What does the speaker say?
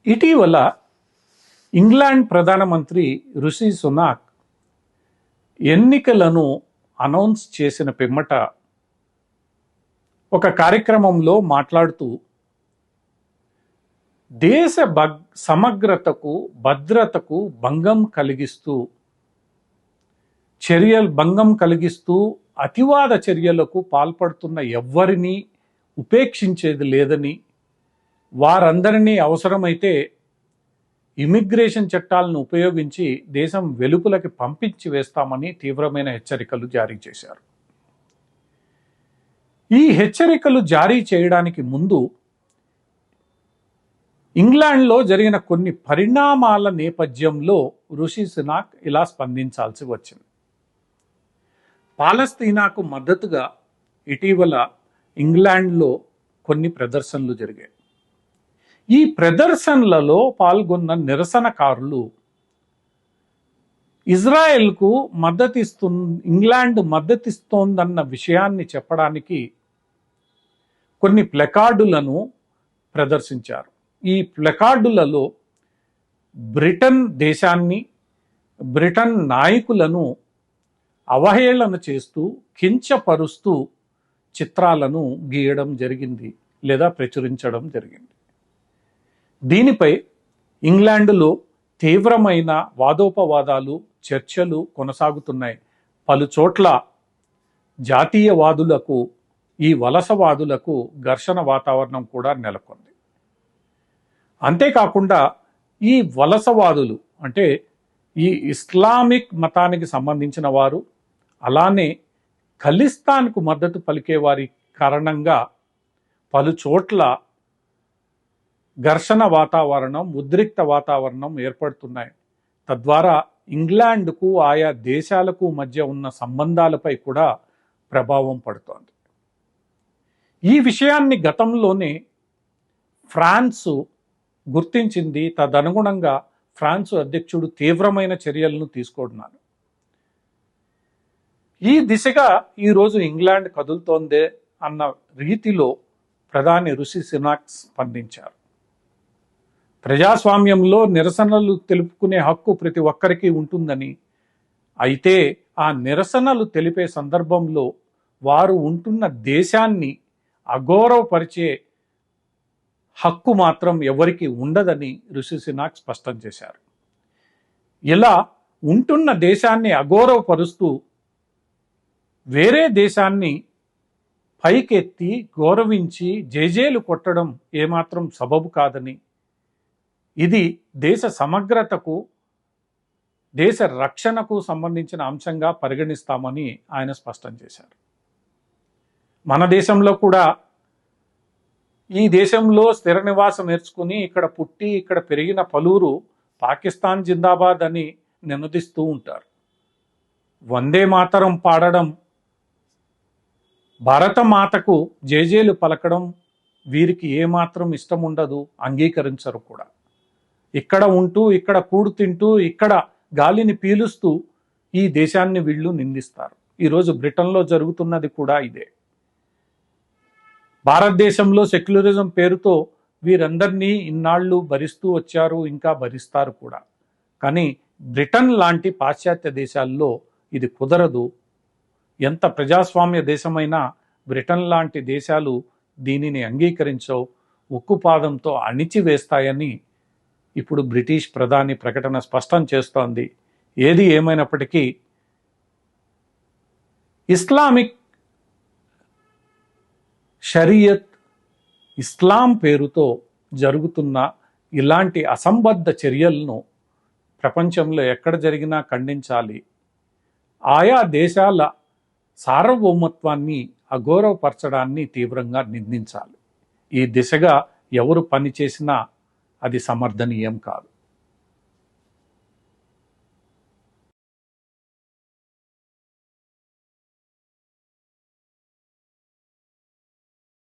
ఇటీవల ఇంగ్లాండ్ ప్రధానమంత్రి రిషి సునాక్ ఎన్నికలను అనౌన్స్ చేసిన పిమ్మట ఒక కార్యక్రమంలో మాట్లాడుతూ దేశ సమగ్రతకు భద్రతకు భంగం కలిగిస్తూ అతివాద చర్యలకు పాల్పడుతున్న ఎవ్వరినీ ఉపేక్షించేది లేదని, వారందరినీ అవసరమైతే ఇమిగ్రేషన్ చట్టాలను ఉపయోగించి దేశం వెలుపలకి పంపించి వేస్తామని తీవ్రమైన హెచ్చరికలు జారీ చేశారు. ఈ హెచ్చరికలు జారీ చేయడానికి ముందు ఇంగ్లాండ్లో జరిగిన కొన్ని పరిణామాల నేపథ్యంలో రిషి సునాక్ ఇలా స్పందించాల్సి వచ్చింది. పాలస్తీనాకు మద్దతుగా ఇటీవల ఇంగ్లాండ్లో కొన్ని ప్రదర్శనలు జరిగాయి. ఈ ప్రదర్శనలలో పాల్గొన్న నిరసనకారులు ఇజ్రాయెల్కు ఇంగ్లాండ్ మద్దతిస్తోందన్న విషయాన్ని చెప్పడానికి కొన్ని ప్లకార్డులను ప్రదర్శించారు. ఈ ప్లకార్డులలో బ్రిటన్ నాయకులను అవహేళన చేస్తూ, కించపరుస్తూ చిత్రాలను గీయడం జరిగింది లేదా ప్రచురించడం జరిగింది. దీనిపై ఇంగ్లాండ్లో తీవ్రమైన వాదోపవాదాలు, చర్చలు కొనసాగుతున్నాయి. పలు చోట్ల జాతీయవాదులకు, ఈ వలసవాదులకు ఘర్షణ వాతావరణం కూడా నెలకొంది. అంతేకాకుండా ఈ వలసవాదులు అంటే ఈ ఇస్లామిక్ మతానికి సంబంధించిన వారు, అలానే ఖలిస్తాన్కు మద్దతు పలికే వారి కారణంగా పలు చోట్ల ఘర్షణ వాతావరణం, ఉద్రిక్త వాతావరణం ఏర్పడుతున్నాయి. తద్వారా ఇంగ్లాండ్కు, ఆయా దేశాలకు మధ్య ఉన్న సంబంధాలపై కూడా ప్రభావం పడుతోంది. ఈ విషయాన్ని గతంలోనే ఫ్రాన్సు గుర్తించింది. తదనుగుణంగా ఫ్రాన్సు అధ్యక్షుడు తీవ్రమైన చర్యలను తీసుకుంటున్నారు. ఈ దిశగా ఈరోజు ఇంగ్లాండ్ కదులుతోందే అన్న రీతిలో ప్రధాని రిషి సునాక్ స్పందించారు. ప్రజాస్వామ్యంలో నిరసనలు తెలుపుకునే హక్కు ప్రతి ఒక్కరికి ఉంటుందని, అయితే ఆ నిరసనలు తెలిపే సందర్భంలో వారు ఉంటున్న దేశాన్ని అగౌరవపరిచే హక్కు మాత్రం ఎవరికి ఉండదని రిషి సునాక్ స్పష్టం చేశారు. ఇలా ఉంటున్న దేశాన్ని అగౌరవపరుస్తూ వేరే దేశాన్ని పైకెత్తి గౌరవించి జేజేలు కొట్టడం ఏమాత్రం సబబు కాదని, ఇది దేశ సమగ్రతకు, దేశ రక్షణకు సంబంధించిన అంశంగా పరిగణిస్తామని ఆయన స్పష్టం చేశారు. మన దేశంలో కూడా ఈ దేశంలో స్థిర నివాసం నేర్చుకుని ఇక్కడ పుట్టి ఇక్కడ పెరిగిన పలువురు పాకిస్తాన్ జిందాబాద్ అని నినదిస్తూ ఉంటారు. వందే మాతరం పాడడం, భారతమాతకు జేజేలు పలకడం వీరికి ఏమాత్రం ఇష్టం ఉండదు, అంగీకరించరు కూడా. ఇక్కడ ఉంటూ, ఇక్కడ కూడు తింటూ, ఇక్కడ గాలిని పీలుస్తూ ఈ దేశాన్ని వీళ్ళు నిందిస్తారు. ఈరోజు బ్రిటన్లో జరుగుతున్నది కూడా ఇదే. భారతదేశంలో సెక్యులరిజం పేరుతో వీరందరినీ ఇన్నాళ్ళు భరిస్తూ వచ్చారు, ఇంకా భరిస్తారు కూడా. కానీ బ్రిటన్ లాంటి పాశ్చాత్య దేశాల్లో ఇది కుదరదు. ఎంత ప్రజాస్వామ్య దేశమైనా బ్రిటన్ లాంటి దేశాలు దీనిని అంగీకరించవు, ఉక్కుపాదంతో అణిచివేస్తాయని ఇప్పుడు బ్రిటిష్ ప్రధాని ప్రకటన స్పష్టం చేస్తోంది. ఏది ఏమైనప్పటికీ ఇస్లామిక్ షరియత్, ఇస్లాం పేరుతో జరుగుతున్న ఇలాంటి అసంబద్ధ చర్యలను ప్రపంచంలో ఎక్కడ జరిగినా ఖండించాలి. ఆయా దేశాల సార్వభౌమత్వాన్ని అగౌరవపరచడాన్ని తీవ్రంగా నిందించాలి. ఈ దిశగా ఎవరు పనిచేసినా అది సమర్థనీయం కాదు.